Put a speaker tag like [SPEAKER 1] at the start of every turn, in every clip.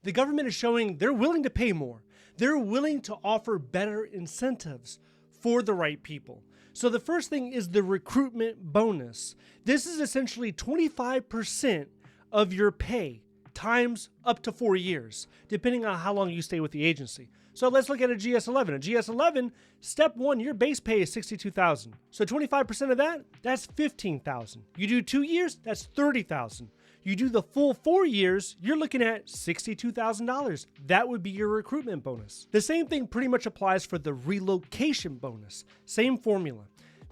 [SPEAKER 1] the government is showing they're willing to pay more. They're willing to offer better incentives for the right people. So the first thing is the recruitment bonus. This is essentially 25% of your pay times up to 4 years, depending on how long you stay with the agency. So let's look at a GS-11. A GS-11, step one, your base pay is $62,000. So 25% of that, that's $15,000. You do 2 years, that's $30,000. You do the full 4 years, you're looking at $62,000. That would be your recruitment bonus. The same thing pretty much applies for the relocation bonus. Same formula.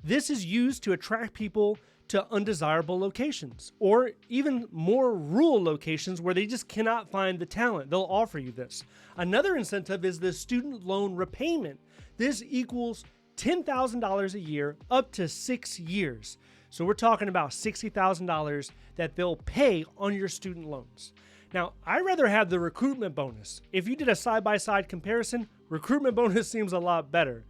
[SPEAKER 1] This is used to attract people to undesirable locations, or even more rural locations where they just cannot find the talent. They'll offer you this. Another incentive is the student loan repayment. This equals $10,000 a year up to 6 years. So we're talking about $60,000 that they'll pay on your student loans. Now, I'd rather have the recruitment bonus. If you did a side-by-side comparison, recruitment bonus seems a lot better.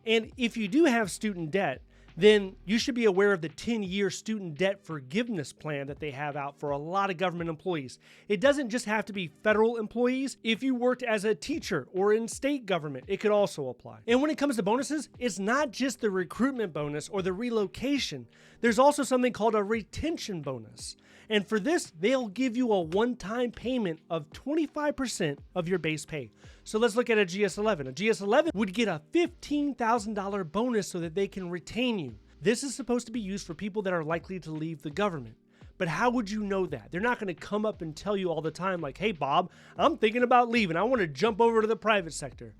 [SPEAKER 1] And if you do have student debt, then you should be aware of the 10-year student debt forgiveness plan that they have out for a lot of government employees. It doesn't just have to be federal employees. If you worked as a teacher or in state government, it could also apply. And when it comes to bonuses, it's not just the recruitment bonus or the relocation. There's also something called a retention bonus. And for this, they'll give you a one-time payment of 25% of your base pay. So let's look at a GS-11. A GS-11 would get a $15,000 bonus so that they can retain you. This is supposed to be used for people that are likely to leave the government. But how would you know that? They're not going to come up and tell you all the time like, hey, Bob, I'm thinking about leaving. I want to jump over to the private sector.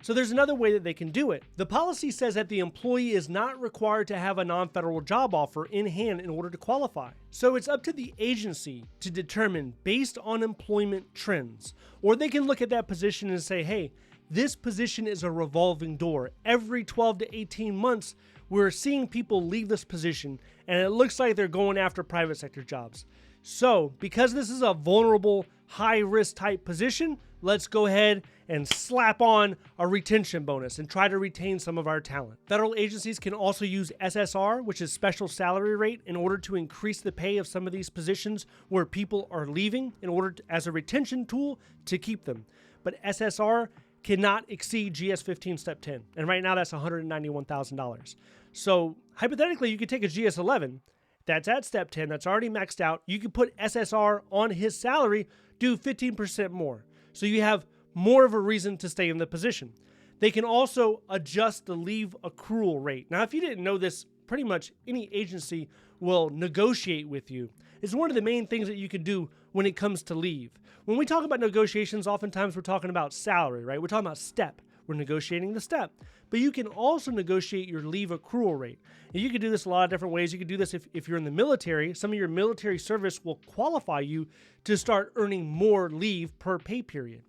[SPEAKER 1] So there's another way that they can do it. The policy says that the employee is not required to have a non-federal job offer in hand in order to qualify. So it's up to the agency to determine based on employment trends. Or they can look at that position and say, hey, this position is a revolving door. Every 12 to 18 months, we're seeing people leave this position, and it looks like they're going after private sector jobs. So because this is a vulnerable, high-risk type position, let's go ahead and slap on a retention bonus and try to retain some of our talent. Federal agencies can also use SSR, which is special salary rate, in order to increase the pay of some of these positions where people are leaving in order to, as a retention tool to keep them. But SSR cannot exceed GS-15 step 10. And right now that's $191,000. So hypothetically, you could take a GS-11 that's at step 10, that's already maxed out. You could put SSR on his salary, do 15% more. So you have more of a reason to stay in the position. They can also adjust the leave accrual rate. Now, if you didn't know this, pretty much any agency will negotiate with you. It's one of the main things that you can do when it comes to leave. When we talk about negotiations, oftentimes we're talking about salary, right? We're talking about step. We're negotiating the step. But you can also negotiate your leave accrual rate. And you can do this a lot of different ways. You can do this if you're in the military. Some of your military service will qualify you to start earning more leave per pay period.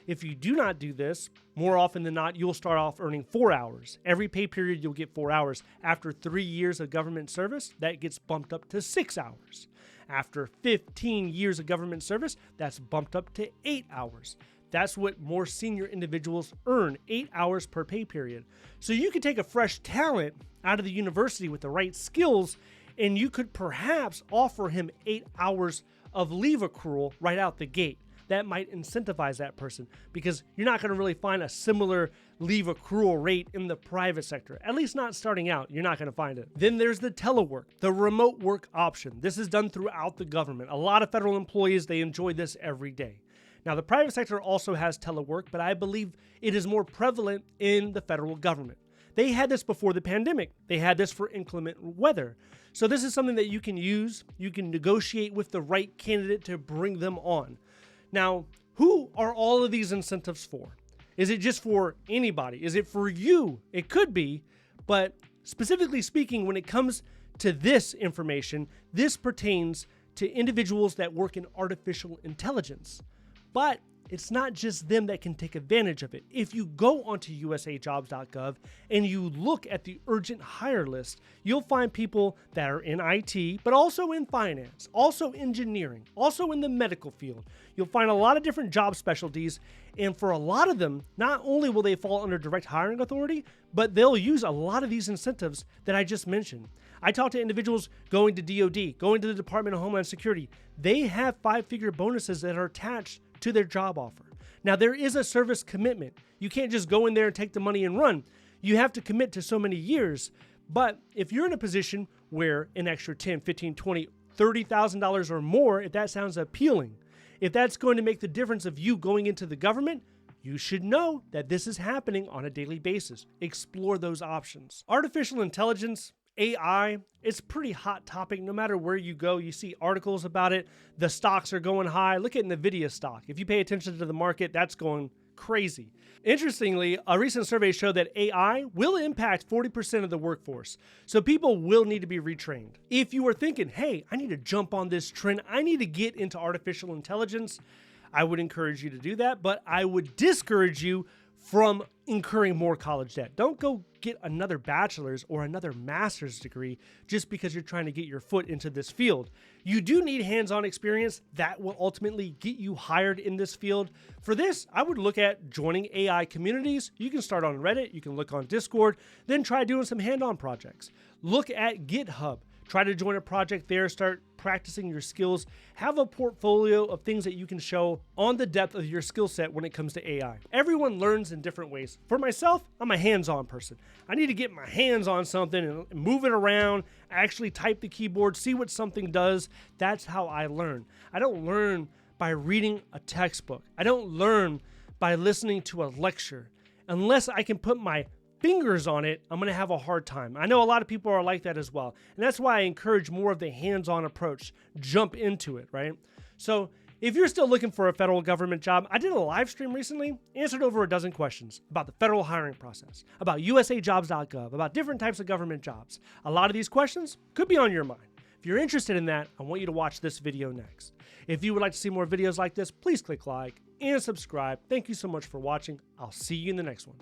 [SPEAKER 1] If you do not do this, more often than not, you'll start off earning 4 hours. Every pay period, you'll get 4 hours. After 3 years of government service, that gets bumped up to 6 hours. After 15 years of government service, that's bumped up to 8 hours. That's what more senior individuals earn, 8 hours per pay period. So you could take a fresh talent out of the university with the right skills, and you could perhaps offer him 8 hours of leave accrual right out the gate. That might incentivize that person because you're not going to really find a similar leave accrual rate in the private sector. At least not starting out, you're not going to find it. Then there's the telework, the remote work option. This is done throughout the government. A lot of federal employees, they enjoy this every day. Now, the private sector also has telework, but I believe it is more prevalent in the federal government. They had this before the pandemic. They had this for inclement weather. So this is something that you can use. You can negotiate with the right candidate to bring them on. Now, who are all of these incentives for? Is it just for anybody? Is it for you? It could be, but specifically speaking, when it comes to this information, this pertains to individuals that work in artificial intelligence. But it's not just them that can take advantage of it. If you go onto USAJobs.gov and you look at the urgent hire list, you'll find people that are in IT, but also in finance, also engineering, also in the medical field. You'll find a lot of different job specialties, and for a lot of them, not only will they fall under direct hiring authority, but they'll use a lot of these incentives that I just mentioned. I talk to individuals going to DOD, going to the Department of Homeland Security. They have 5-figure bonuses that are attached to their job offer. Now, there is a service commitment. You can't just go in there and take the money and run. You have to commit to so many years. But if you're in a position where an extra $10, $15, $20, $30,000 or more, if that sounds appealing, if that's going to make the difference of you going into the government, you should know that this is happening on a daily basis. Explore those options. Artificial intelligence, AI, it's a pretty hot topic. No matter where you go, you see articles about it. The stocks are going high. Look at NVIDIA stock. If you pay attention to the market, that's going crazy. Interestingly, a recent survey showed that AI will impact 40% of the workforce. So people will need to be retrained. If you are thinking, hey, I need to jump on this trend, I need to get into artificial intelligence, I would encourage you to do that, but I would discourage you from incurring more college debt. Don't go get another bachelor's or another master's degree just because you're trying to get your foot into this field. You do need hands-on experience that will ultimately get you hired in this field. For this, I would look at joining AI communities. You can start on Reddit, you can look on Discord, then try doing some hand-on projects. Look at GitHub. Try to join a project there, start practicing your skills, have a portfolio of things that you can show on the depth of your skill set when it comes to AI. Everyone learns in different ways. For myself, I'm a hands-on person. I need to get my hands on something and move it around, actually type the keyboard, see what something does. That's how I learn. I don't learn by reading a textbook. I don't learn by listening to a lecture. Unless I can put my fingers on it, I'm going to have a hard time. I know a lot of people are like that as well. And that's why I encourage more of the hands-on approach. Jump into it, right? So if you're still looking for a federal government job, I did a live stream recently, answered over a dozen questions about the federal hiring process, about USAJobs.gov, about different types of government jobs. A lot of these questions could be on your mind. If you're interested in that, I want you to watch this video next. If you would like to see more videos like this, please click like and subscribe. Thank you so much for watching. I'll see you in the next one.